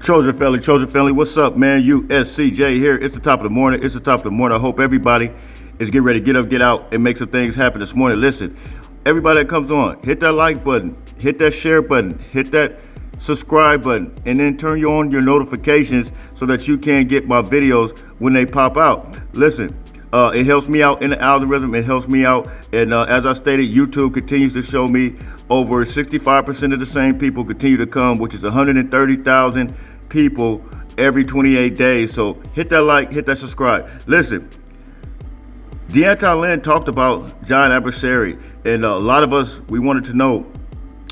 Trojan family, what's up, man? USCJ here. It's the top of the morning. I hope everybody is getting ready to get up, get out, and make some things happen this morning. Listen, everybody that comes on, hit that like button, hit that share button, hit that subscribe button, and then turn on your notifications so that you can get my videos when they pop out. Listen, it helps me out in the algorithm. It helps me out. And as I stated, YouTube continues to show me over 65% of the same people continue to come, which is 130,000 people every 28 days. So hit that like, hit that subscribe. Listen, Deanton Lynn talked about Jide Abasiri, and a lot of us, we wanted to know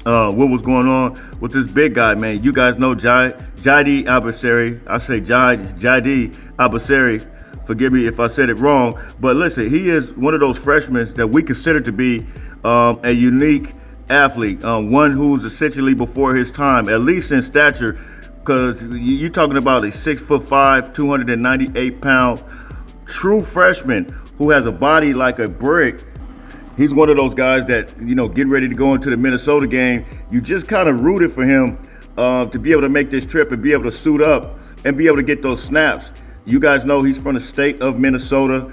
what was going on with this big guy, man. You guys know Jide Abasiri. I say Jide Abasiri. Forgive me if I said it wrong, but listen, he is one of those freshmen that we consider to be a unique athlete, one who's essentially before his time, at least in stature, because you're talking about a 6'5", 298-pound true freshman who has a body like a brick. He's one of those guys that, getting ready to go into the Minnesota game, you just kind of rooted for him to be able to make this trip and be able to suit up and be able to get those snaps. You guys know he's from the state of Minnesota.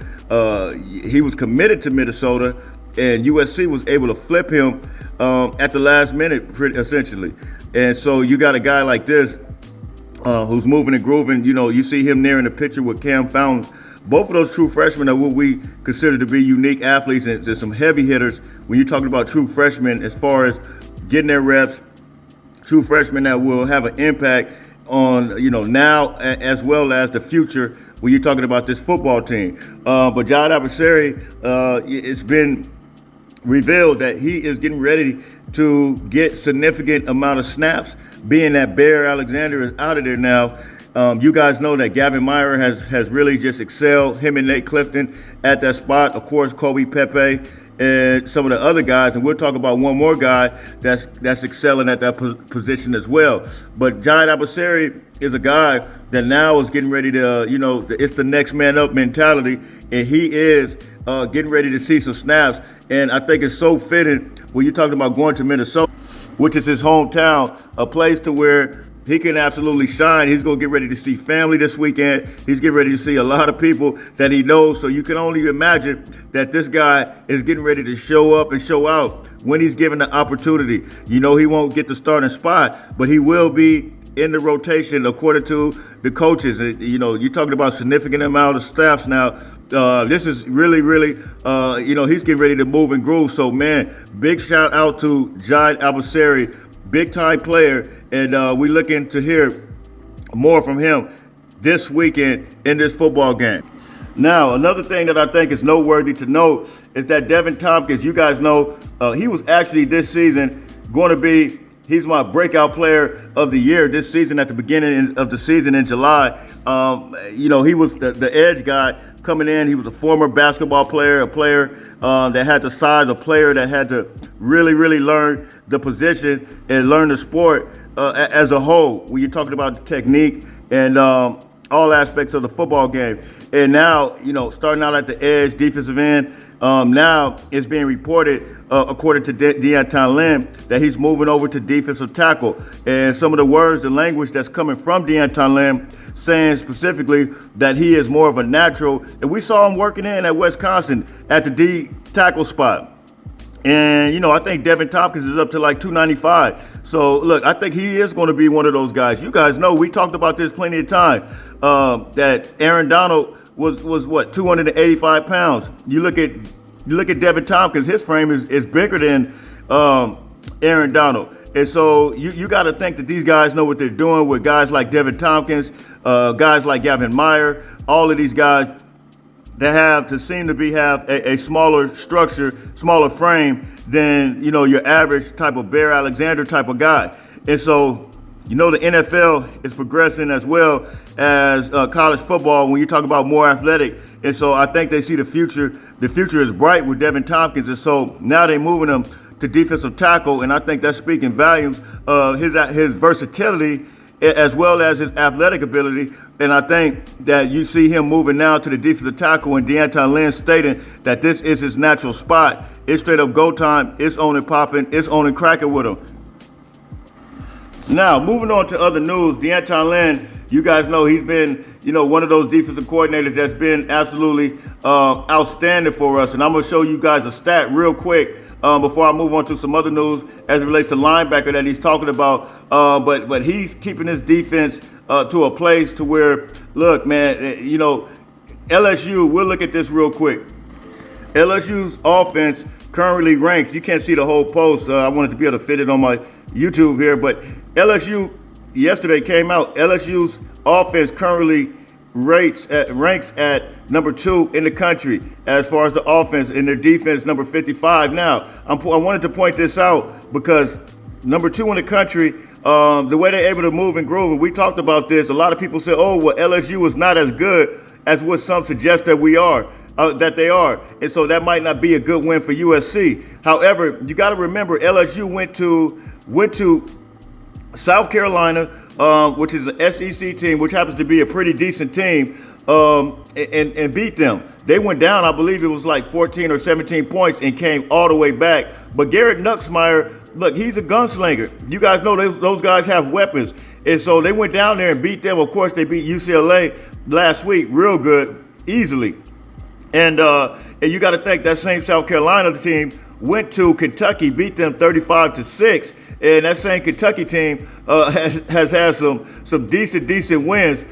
He was committed to Minnesota, and USC was able to flip him at the last minute, essentially. And so you got a guy like this who's moving and grooving. You see him there in the picture with Cam Fountain. Both of those true freshmen are what we consider to be unique athletes, and there's some heavy hitters when you're talking about true freshmen as far as getting their reps, true freshmen that will have an impact on, now as well as the future when you're talking about this football team. But Jide Abasiri, it's been revealed that he is getting ready to get significant amount of snaps, being that Bear Alexander is out of there now. You guys know that Gavin Meyer has really just excelled, him and Nate Clifton at that spot. Of course, Kobe Pepe and some of the other guys, and we'll talk about one more guy that's excelling at that position as well. But Jide Abasiri is a guy that now is getting ready to, it's the next man up mentality, and he is getting ready to see some snaps. And I think it's so fitting when you're talking about going to Minnesota, which is his hometown, a place to where he can absolutely shine. He's going to get ready to see family this weekend. He's getting ready to see a lot of people that he knows. So you can only imagine that this guy is getting ready to show up and show out when he's given the opportunity. He won't get the starting spot, but he will be in the rotation according to the coaches. You're talking about significant amount of staffs now. This is really, he's getting ready to move and groove. So, man, big shout out to Jide Abasiri, big time player. And we're looking to hear more from him this weekend in this football game. Now, another thing that I think is noteworthy to note is that Devon Tompkins, you guys know, he was actually this season going to be, he's my breakout player of the year this season at the beginning of the season in July. He was the edge guy coming in. He was a former basketball player, a player that had the size, a player that had to really learn the position and learn the sport as a whole, when you're talking about the technique and all aspects of the football game. And now, starting out at the edge, defensive end, now it's being reported, according to Deanton Lynn, that he's moving over to defensive tackle. And some of the words, the language that's coming from Deanton Lynn, saying specifically that he is more of a natural. And we saw him working in at Wisconsin at the D tackle spot. And, I think Devon Tompkins is up to like 295. So, look, I think he is going to be one of those guys. You guys know, we talked about this plenty of time, that Aaron Donald was what, 285 pounds. You look at Devon Tompkins, his frame is bigger than Aaron Donald. And so you got to think that these guys know what they're doing with guys like Devon Tompkins, guys like Gavin Meyer, all of these guys that have a smaller structure, smaller frame than, your average type of Bear Alexander type of guy. And so, the NFL is progressing as well as college football when you talk about more athletic. And so I think they see the future. The future is bright with Devon Tompkins. And so now they're moving him to defensive tackle. And I think that's speaking volumes of his versatility as well as his athletic ability. And I think that you see him moving now to the defensive tackle, and Deanton Lynn stating that this is his natural spot. It's straight up go time. It's on and popping. It's on and cracking with him. Now, moving on to other news, Deanton Lynn, you guys know he's been, one of those defensive coordinators that's been absolutely outstanding for us. And I'm going to show you guys a stat real quick before I move on to some other news as it relates to linebacker that he's talking about. But he's keeping his defense to a place to where, look, man, LSU, we'll look at this real quick. LSU's offense currently ranks, you can't see the whole post. I wanted to be able to fit it on my YouTube here, but LSU yesterday came out. LSU's offense currently ranks at number 2 in the country as far as the offense, and their defense number 55. Now, I wanted to point this out because number 2 in the country, the way they're able to move and groove, and we talked about this. A lot of people say, "Oh, well, LSU is not as good as what some suggest that we are." That they are, and so that might not be a good win for USC. However, you got to remember LSU went to South Carolina, which is an SEC team, which happens to be a pretty decent team, and beat them. They went down, I believe it was like 14 or 17 points, and came all the way back. But Garrett Nussmeier, look, he's a gunslinger. You guys know those guys have weapons, and so they went down there and beat them. Of course, they beat UCLA last week, real good, easily. And you got to think that same South Carolina team went to Kentucky, beat them 35-6, and that same Kentucky team has had some decent wins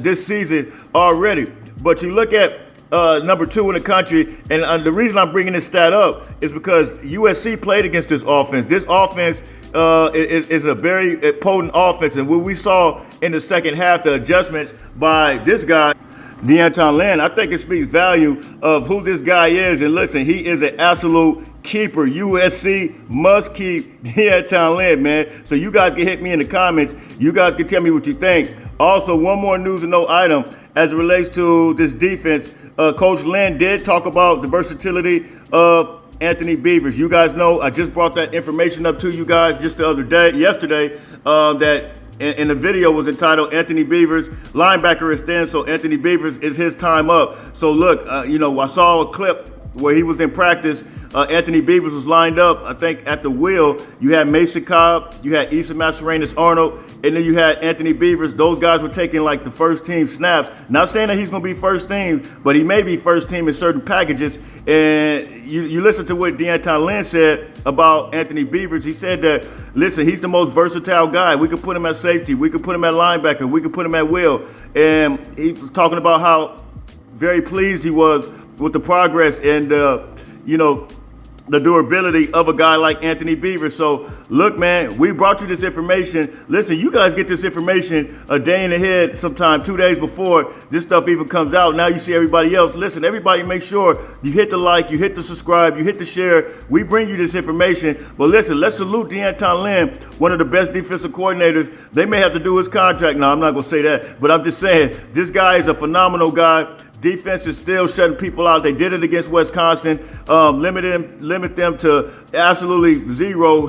this season already. But you look at number 2 in the country, and the reason I'm bringing this stat up is because USC played against this offense. This offense is a very potent offense, and what we saw in the second half, the adjustments by this guy, Deanton Lynn, I think it speaks value of who this guy is. And listen, he is an absolute keeper. USC must keep Deanton Lynn, man. So you guys can hit me in the comments. You guys can tell me what you think. Also, one more news and note item as it relates to this defense. Coach Lynn did talk about the versatility of Anthony Beavers. You guys know I just brought that information up to you guys just yesterday, that and the video was entitled "Anthony Beavers Linebacker is Thin, so Anthony Beavers is his time up." So look, I saw a clip where he was in practice. Anthony Beavers was lined up, I think, at the wheel. You had Mason Cobb, you had Issa Mascarenas Arnold, and then you had Anthony Beavers. Those guys were taking like the first team snaps. Not saying that he's going to be first team, but he may be first team in certain packages. And you listen to what Deanton Lynn said about Anthony Beavers. He said that, listen, he's the most versatile guy. We could put him at safety. We could put him at linebacker. We could put him at will. And he was talking about how very pleased he was with the progress and, the durability of a guy like Anthony Beavers. So, look, man, we brought you this information. Listen, you guys get this information a day in ahead, sometime 2 days before this stuff even comes out. Now you see everybody else. Listen, everybody make sure you hit the like, you hit the subscribe, you hit the share. We bring you this information. But listen, let's salute Deanton Lynn, one of the best defensive coordinators. They may have to do his contract. Now, I'm not going to say that, but I'm just saying this guy is a phenomenal guy. Defense is still shutting people out. They did it against Wisconsin, limit them to absolutely zero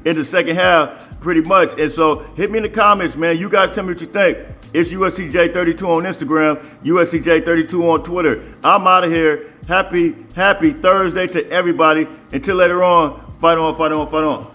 in the second half, pretty much. And so hit me in the comments, man. You guys tell me what you think. It's USCJ32 on Instagram, USCJ32 on Twitter. I'm out of here. Happy Thursday to everybody. Until later on, fight on, fight on, fight on.